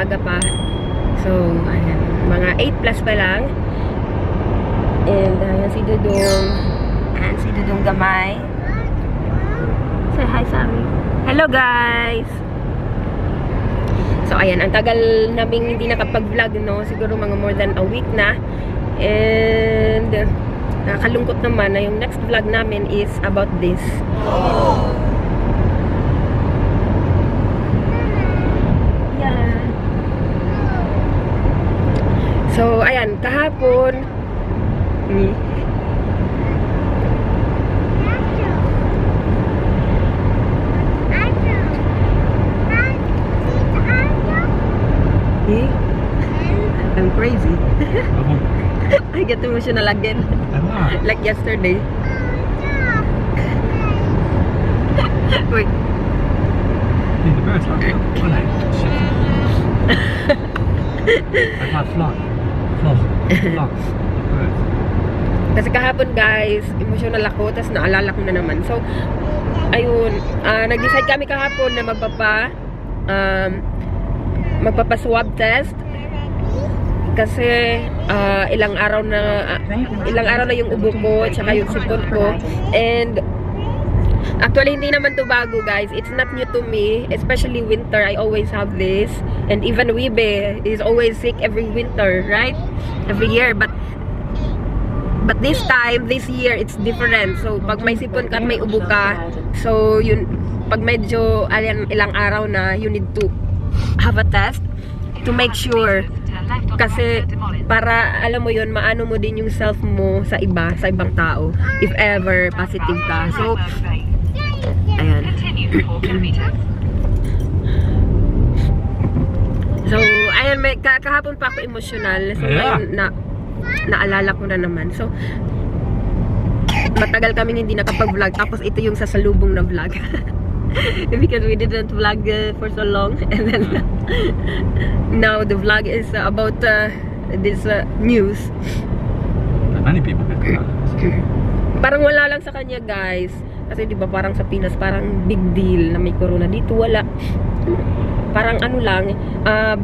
aga pa. So, ayan. Mga 8 plus pa lang. And, ayan si Dudong. Ayan si Dudong Gamay. Say hi, Sammy. Hello, guys! So, ayan. Ang tagal naming hindi nakapag-vlog, no? Siguro mga more than a week na. And, nakakalungkot naman na yung next vlog namin is about this. Yeah. So, ayan. Kahapon, I'm crazy. I get emotional again. Like yesterday. Wait. The birds are good. I got flock. Flocks. Birds. Kasi kahapon guys, emotional ako, tapos naalala ko na naman. So, ayun, nag-decide kami kahapon na magpapa-swab test. Kasi ilang araw na yung ubo ko at saka yung sipon ko. And actually hindi naman to bago guys. It's not new to me, especially winter. I always have this. And even Wibe is always sick every winter, right? Every year. But this time, this year, it's different. So pag may sipon ka at may ubo ka, so yun, pag medyo ilang araw na, you need to have a test to make sure. Kasi para alam mo yun, maano mo din yung self mo sa ibang tao if ever positive ka. So ayan. So ayan, kahapon pa ako emotional. So ngayon naalala ko na naman. So matagal kaming hindi nakapag-vlog, tapos ito yung sasalubong na vlog. Because we didn't vlog for so long, and then now the vlog is about this news. Many people get about it. Parang wala lang sa kanya guys, kasi di ba parang sa Pinas parang big deal na may corona, dito wala. Parang ano lang,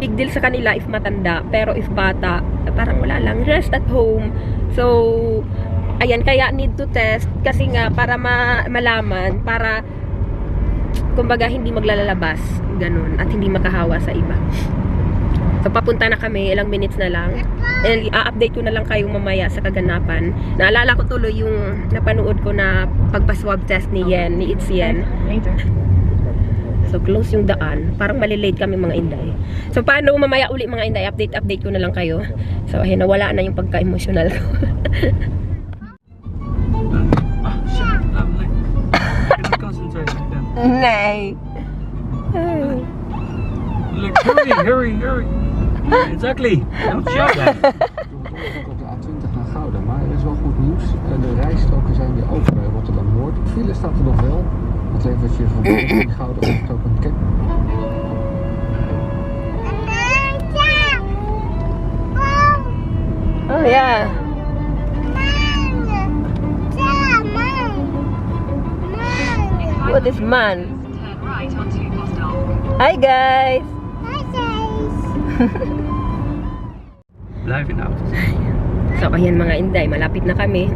big deal sa kanila if matanda, pero if bata parang wala lang, rest at home. So ayan, kaya need to test kasi nga para malaman, para kumbaga hindi maglalabas ganun at hindi makahawa sa iba. So papunta na kami, ilang minutes na lang, and i-update ko na lang kayo mamaya sa kaganapan. Naalala ko tuloy yung napanood ko na pagpa-swab test ni Yen. So close yung daan, parang malilate kami mga Inday. So paano mamaya uli mga Inday, update ko na lang kayo. So ayun, nawala na yung pagka-emotional ko. Nay. Look, hurry. Exactly. Don't shout that. Op de A20 naar Gouda, maar er is wel goed nieuws. De rijstroken zijn weer open bij Rotterdam Noord. File staat er nog wel. Dat levert je verboden in Gouda ook een ken. Oh yeah. What is man? Hi guys. Blijf in de auto. So ayan mga Inday, malapit na kami.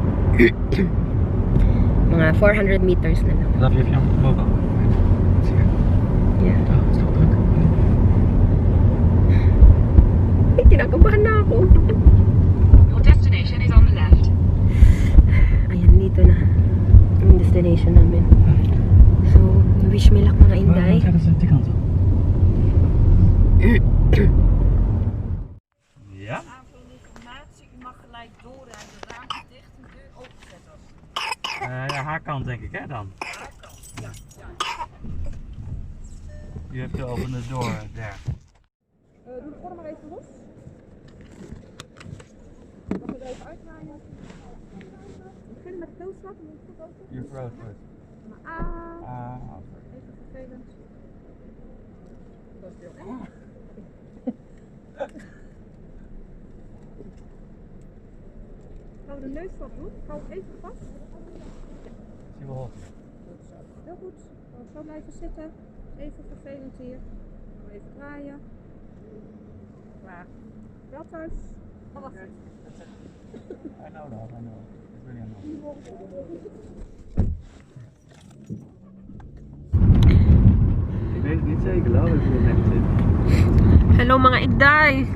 Mga 400 meters na lang. Dat heeft Jan boven. Yeah. Ja, is toch druk. Ay, kinakabahan na ako. Your destination is on the left. Ayan, dito na yung destination namin. So, wish me luck mga Inday. Dat is de kant op. Ja? Je mag gelijk doorrijden, de raampje dicht en de deur openzetten. Ja, haar kant denk ik hè dan. Ja. You have to open the door there. Doe de vorm maar even los. Mag ik er even uitdraaien? We beginnen met de close-up en dan goed open. Your throat first. Even vervelend. Dat is heel erg. Gaan we de neusstap doen? Hou even vast. Zie wel. Heel goed. Zo blijven zitten. Even vervelend hier. Even draaien. I know that, I know. It's really annoying. Ik weet het niet zeker, Lau, ik wil net zitten. Hello mga Inday.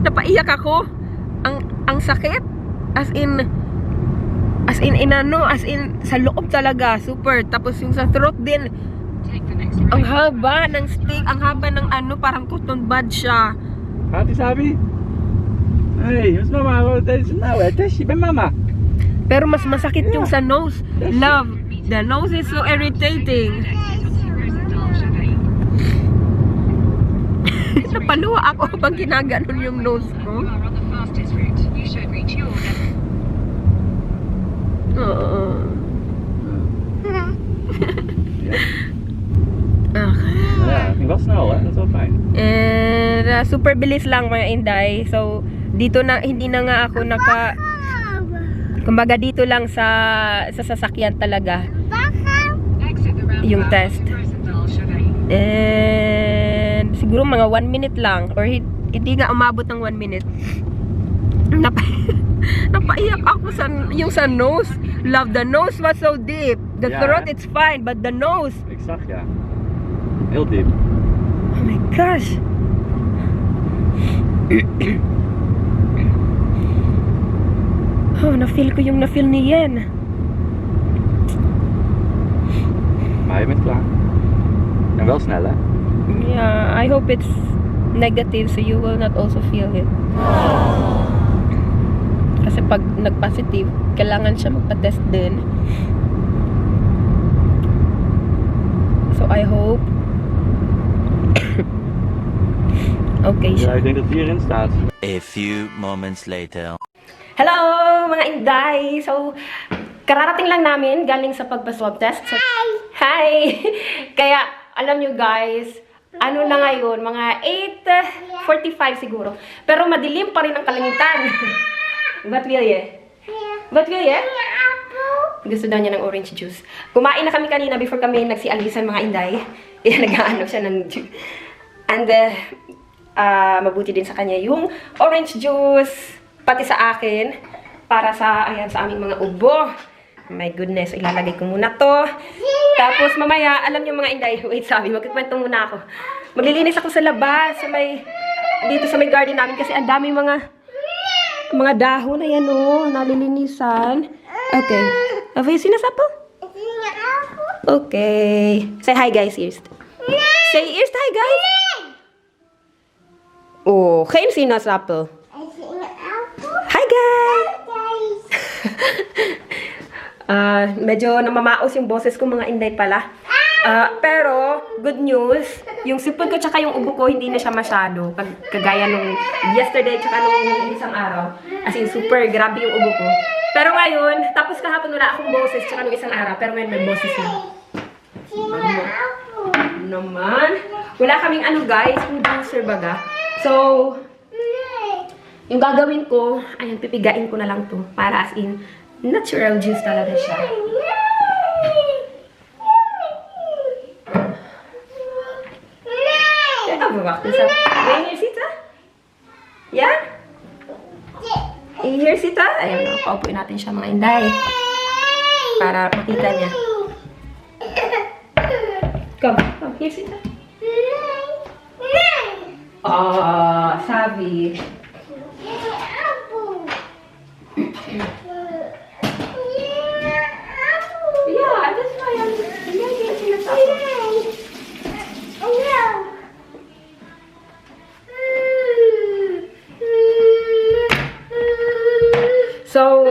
Napaiyak ako. Ang sakit. As in sa loob talaga, super. Tapos yung sa throat din, ang haba ng stick, ang haba ng parang cotton bud siya. Gaat ie, Sabi? Hey, is mama? Wat is het nou? Het is je bij mama. Pero mas masakit yung sa nose. Love, the nose is so irritating. Napaluwa ako pag ginaganon yung nose ko. Ja, het ging wel snel, hè? Dat is wel fijn. And super bilis lang mga Inday. So dito na hindi na nga ako kumbaga dito lang sa sasakyan talaga yung test. And siguro mga 1 minute lang or hindi nga umabot ng 1 minute. Napaiyak ako yung sa nose. Love, the nose was so deep. The throat it's fine, but the nose. Ik zag ja. Heel diep. Oh my gosh. Oh, na-feel ko yung na-feel ni Yen. Maar je bent klaar. En wel snel, hè? Yeah, I hope it's negative so you will not also feel it. Kasi pag nag-positive, kailangan siya magpa-test din. So I hope. Okay Ja, siya. ik denk dat het hierin staat. A few moments later. Hello mga Inday! So, kararating lang namin galing sa pagpa-swab test. So, hi! Kaya, alam nyo guys, ano na ngayon, mga 8:45 siguro. Pero madilim pa rin ang kalangitan. What will ye? What will ye? Gusto daw niya ng orange juice. Kumain na kami kanina before kami nagsialisan mga Inday. Nag-ano siya ng juice. And mabuti din sa kanya yung orange juice. Pati sa akin, para sa, ayan, sa aming mga ubo. My goodness, ilalagay ko muna to. Tapos mamaya, alam niyo mga Inday, wait sabi, magkikwento muna ako. Maglilinis ako sa labas, dito sa may garden namin kasi ang dami mga dahon, ayan o, nalilinisan. Okay. Have you seen us, Apple? Okay. Say hi guys, first. Say first hi guys. Oh, geen sinaasappel. Hi guys! Medyo namamaos yung boses ko mga Inday pala. Pero, good news, yung sipon ko tsaka yung ubo ko, hindi na siya masyado. Kagaya nung yesterday tsaka nung isang araw. As in, super grabe yung ubo ko. Pero ngayon, tapos kahapon wala akong boses tsaka nung isang araw. Pero ngayon may boses na. Naman. Wala kaming guys, food juicer baga. So, yung gagawin ko, ayan, pipigain ko na lang to. Para as in, natural juice talaga siya. Wacht eens. Wil je hier zitten? Ja? Hier zitten? Ayan, paupuin natin siya mga Inday. Para makita niya. Come, here zitten. Sabi. Yeah, that's why I'm getting this up. So,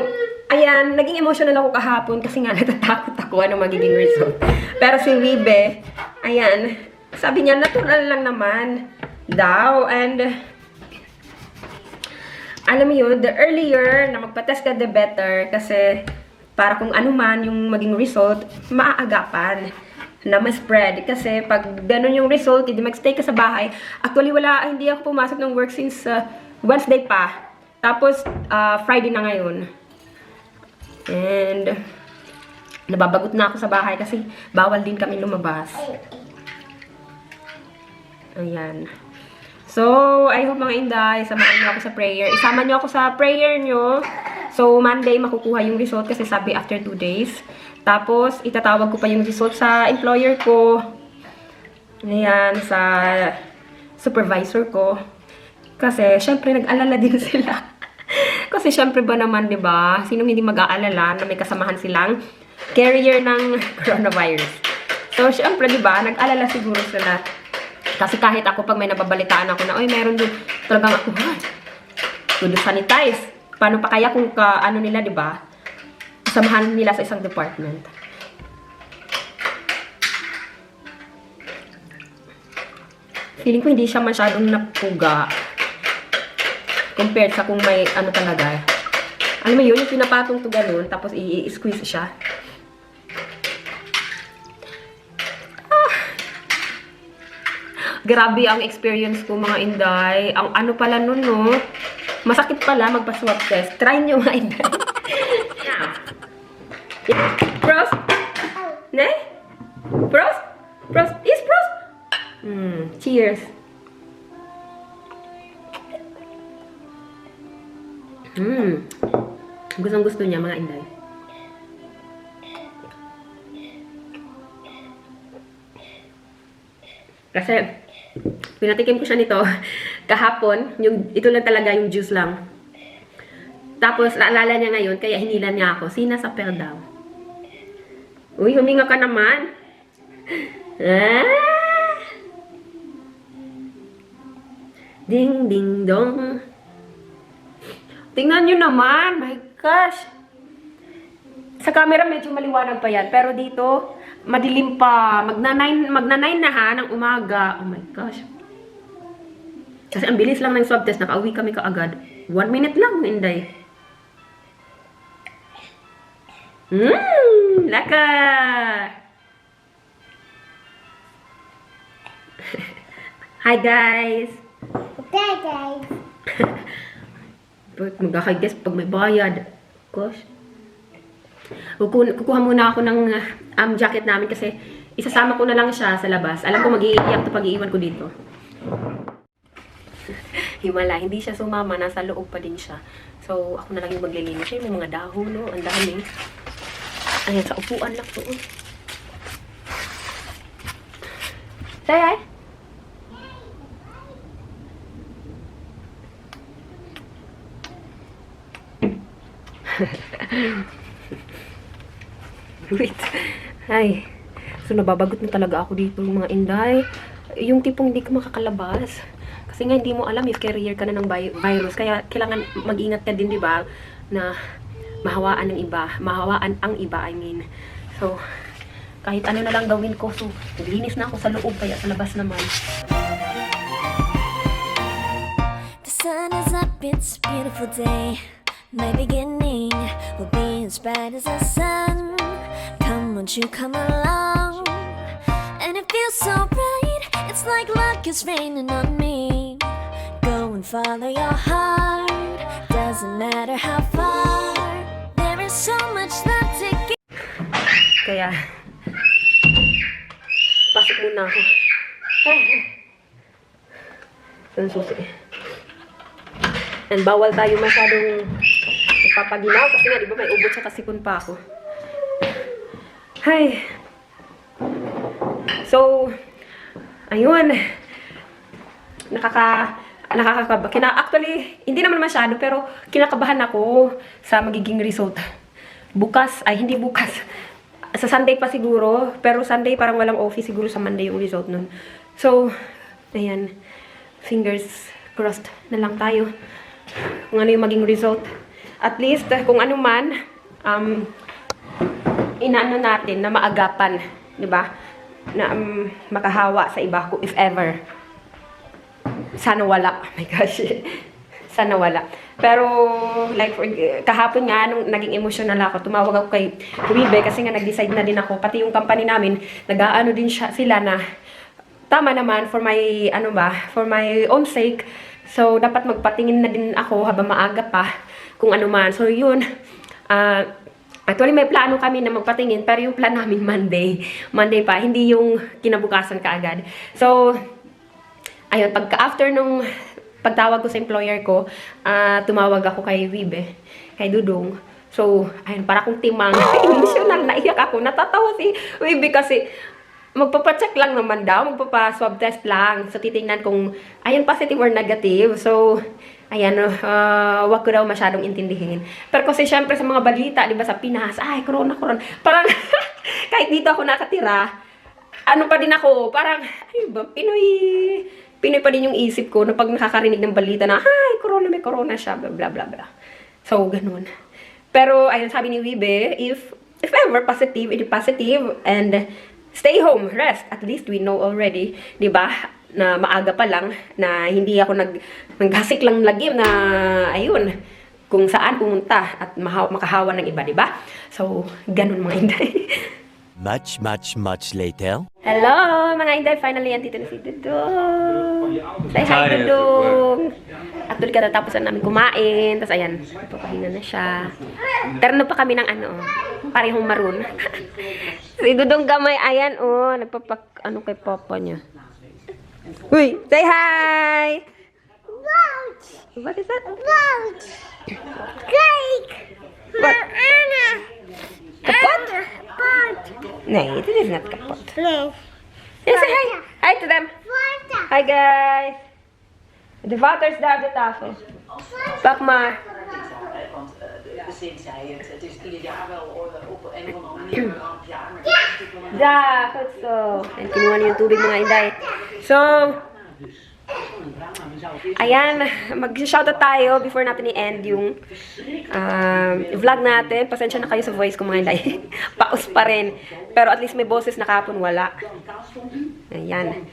ayan, naging emotional ako kahapon kasi nga natatakot ako ano magiging result. Pero si Wibe, ayan, sabi niya natural lang naman daw. And alam mo yun, the earlier na magpa-test ka, the better. Kasi para kung ano man yung maging result, maaagapan na ma-spread. Kasi pag ganun yung result, hindi mag-stay ka sa bahay. Actually, hindi ako pumasok ng work since Wednesday pa. Tapos, Friday na ngayon. And, nababagot na ako sa bahay kasi bawal din kami lumabas. Ayan. So, I hope mga Inday, samahan niyo ako sa prayer. Isama niyo ako sa prayer niyo. So, Monday makukuha yung result kasi sabi after 2 days. Tapos, itatawag ko pa yung result sa employer ko. Ayan, sa supervisor ko. Kasi, syempre, nag-alala din sila. Kasi, syempre ba naman, di ba? Sinong hindi mag-aalala na may kasamahan silang carrier ng coronavirus. So, syempre, di ba? Nag-alala siguro sila. Kasi kahit ako, pag may nababalitaan ako na, oy, meron din, talagang ako, to sanitize. Paano pa kaya kung ano nila, di ba? Samahan nila sa isang department. Feeling ko hindi siya masyadong napuga. Compared sa kung may ano talaga. Alam mo yun, yung pinapatong to ganun, tapos i-squeeze siya. Grabe ang experience ko mga Inday. Ang ano pala nun, no? Masakit pala magpa-swab test. Try nyo mga Inday. Prost? Ne? Prost? Prost? Is prost? Cheers. Gustong gusto niya mga Inday. Kasi, pinatikim ko siya nito kahapon, ito lang talaga yung juice lang. Tapos, naalala niya ngayon, kaya hinila niya ako. Sina sa per daw. Uy, huminga ka naman. Ding, ding, dong. Tingnan nyo naman. My gosh. Sa camera, medyo maliwanag pa yan. Pero dito, madilim pa. Magna-9 na ha, ng umaga. Oh my gosh. Kasi ang bilis lang ng swab test. Nakauwi kami kaagad. 1 minute lang, Inday. Laka! Hi, guys! Hi, guys! Magkakaguess pag may bayad. Gosh. Kukuha muna ako ng jacket namin kasi isasama ko na lang siya sa labas. Alam ko mag-iiyak to pag-iiwan ko dito. Himala, hindi siya sumama. Nasa loob pa din siya. So, ako na lang yung maglilinis. May mga dahon, no? Ang dami. Ayan, sa upuan lang to. Say hi! Wait. Ay. So, nababagot na talaga ako dito mga Inday. Yung tipong hindi ka makakalabas. Kasi nga hindi mo alam if carrier ka na ng virus. Kaya kailangan mag-ingat ka din, di ba? Na mahawaan ng iba. Mahawaan ang iba, I mean. So, kahit ano na lang gawin ko. So, naglinis na ako sa loob. Kaya sa labas naman. The sun is up, it's a beautiful day. My beginning will be as bright as the sun. Come, won't you come along? And it feels so bright, it's like luck is raining on me. Go and follow your heart, doesn't matter how far. There is so much left to give. Kaya, pasok muna ako. Ang susi. And bawal tayo masyadong ipapaginaw kasi nga, di ba, may ubot sa kasipon pa ako. Hi. So, ayun. Actually, hindi naman masyado, pero kinakabahan ako sa magiging result. Bukas, ay hindi bukas. Sa Sunday pa siguro, pero Sunday parang walang office, siguro sa Monday yung result nun. So, ayan. Fingers crossed na lang tayo kung ano yung maging result. At least, kung ano man, inaano natin na maagapan, di ba? Na makahawa sa iba ko if ever. Sana wala. Oh my gosh. Sana wala. Pero, like, kahapon nga, nung naging emotional ako, tumawag ako kay Huibe kasi nga nag-decide na din ako. Pati yung company namin, nag-aano din sila na tama naman for my, for my own sake. So, dapat magpatingin na din ako habang maaga pa kung ano man. So, yun. Actually, may plano kami na magpatingin, pero yung plan namin Monday. Monday pa, hindi yung kinabukasan kaagad. So, ayun, after nung pagtawag ko sa employer ko, tumawag ako kay Wibe, kay Dudong. So, ayun, para kong timang, emotional, naiyak ako. Natatawa si Wibe kasi, magpapacheck lang naman daw, magpapa-swab test lang. So, titingnan kung, ayun, positive or negative. So, ayan, wag ko daw masyadong intindihin. Pero kasi, syempre, sa mga balita, di ba, sa Pinas, ay, corona. Parang, kahit dito ako nakatira, ano pa din ako, parang, ay ba, Pinoy pa din yung isip ko na pag nakakarinig ng balita na, ay, may corona siya, blah, blah, blah. So, ganun. Pero, ayun, sabi ni Wibe, if ever positive, it is positive, and stay home, rest. At least we know already, di ba, na maaga pa lang, na hindi ako naggasik lang lagim na, ayun, kung saan pumunta at makahawa ng iba, di ba? So, ganun mga Inday. Much later. Hello, mga Inday. Finally, andito na si Dudong. Say hi, Dudong. Actually, katapos na namin kumain. Tapos, ayan, papahinga na siya. Terno pa kami ng parehong maroon. Si Dudong gamay, ayan, nagpapak, kay papa niya. Uy, say hi! What is that? Cake! What? Kapot? No, it is not kapot. Yes, say hi! Hi to them! Hi, guys! De waters daar op de tafel. Pak maar. Sinds zei het is ieder jaar wel op een of andere manier een rampjaar. Maar Ja, goed zo. En kinuha niyo yung tubig mga Inday. So, ayan, mag-shoutout tayo before natin i-end yung vlog natin. Pasensya na kayo sa voice ko mga Inday. Paus pa rin. Pero at least may boses na kapon wala. Ayan.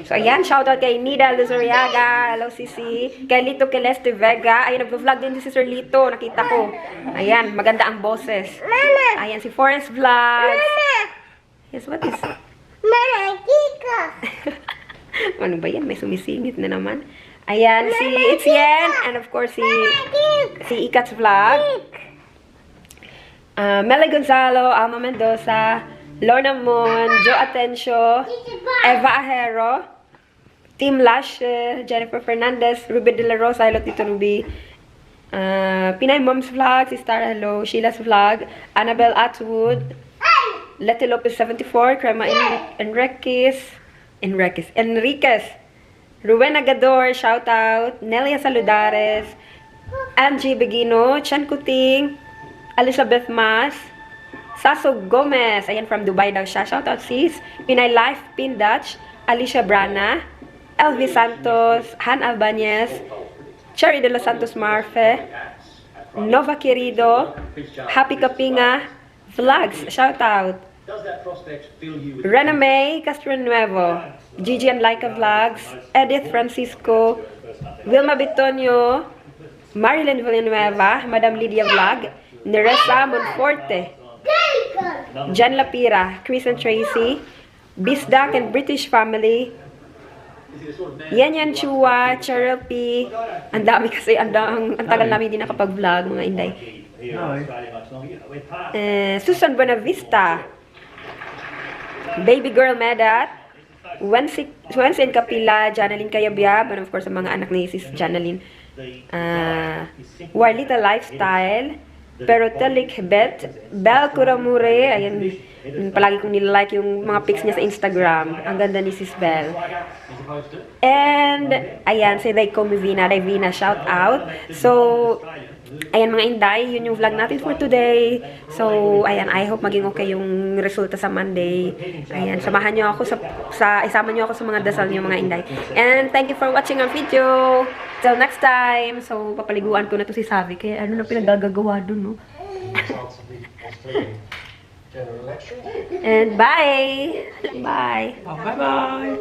So, ayan, shoutout kay Nida Luzuriaga. Hello, Sisi. Kay Lito Celeste Vega. Ayan, nag-vlog din si Sir Lito. Nakita ko. Ayan, maganda ang boses. Ayan, si Forest Vlogs. Yes, what is it? Ano ba yan? May sumisingit na naman. Ayan, si Etienne. And of course, si Ikat's Vlog. Meli Gonzalo, Alma Mendoza, Lorna Moon, Joe Atencio, Eva Ahero, Team Lash, Jennifer Fernandez, Ruby De La Rosa, hello Tito Ruby, Pinay Mom's Vlog, si Star, hello, Sheila's Vlog, Annabelle Atwood, Letty Lopez 74, Crema Enriquez, Ruben Agador, shout out, Nelia Saludares, Angie Begino, Chan Kuting, Elizabeth Mas, Saso Gomez, ayan from Dubai daw siya, shout out sis, Pinay Life, Pin Dutch, Alicia Brana, Elvis Santos, Han Albanez, Cherry de los Santos Marfe, Nova Querido, Happy Kapinga, Vlogs, shout out, Rena May Castronuevo, Gigi and Laika Vlogs, Edith Francisco, Wilma Bitonio, Marilyn Villanueva, Madam Lydia Vlog, Neresa Monforte, Jan Lapira, Chris and Tracy, Bisdak and British Family, Yan Chua, Cheryl P, ang dami kasi, ang tagal namin din nakapag-vlog mga Inday. Susan Buenavista, Baby Girl Medat, Wensin Kapila, Janalyn Kayabyab, and of course, ang mga anak ni Sis Janalyn, Warlita Lifestyle, Perotelik Bet, Bel Kuramure, ayan, palagi kong nilalike yung mga pics niya sa Instagram. Ang ganda ni Sis Bel. And, ayan, si Davina, shout out. So, ayan mga Inday, yun yung vlog natin for today. So, ayan, I hope maging okay yung resulta sa Monday. Ayan, samahan nyo ako isama nyo ako sa mga dasal nyo mga Inday. And thank you for watching our video. Till next time. So, papaliguan ko na to si Savi. Kaya ano na pinagagagawa dun, no? And bye! Bye! Bye-bye!